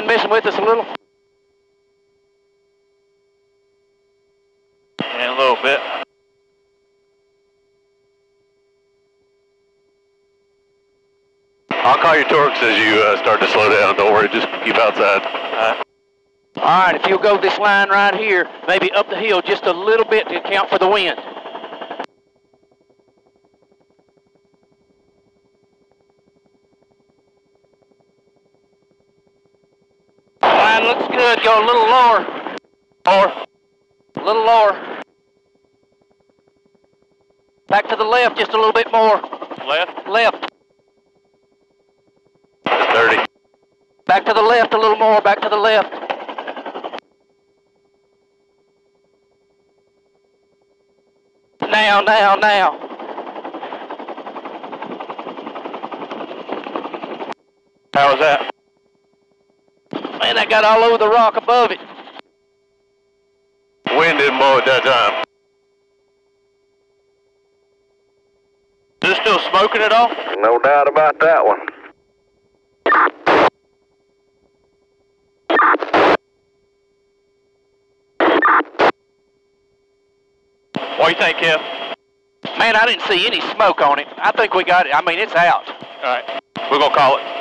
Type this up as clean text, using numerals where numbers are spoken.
wind messing with us a little? Yeah, a little bit. I'll call your torques as you start to slow down. Don't worry, just keep outside. All right, if you'll go this line right here, maybe up the hill just a little bit to account for the wind. Line looks good. Go a little lower. Lower. A little lower. Back to the left just a little bit more. Left? Left. 30. Back to the left a little more. Back to the left. Now. How was that? Man, that got all over the rock above it. Wind didn't blow at that time. Is it still smoking at all? No doubt about that one. What do you think, Kev? Man, I didn't see any smoke on it. I think we got it. I mean, it's out. All right, we're going to call it.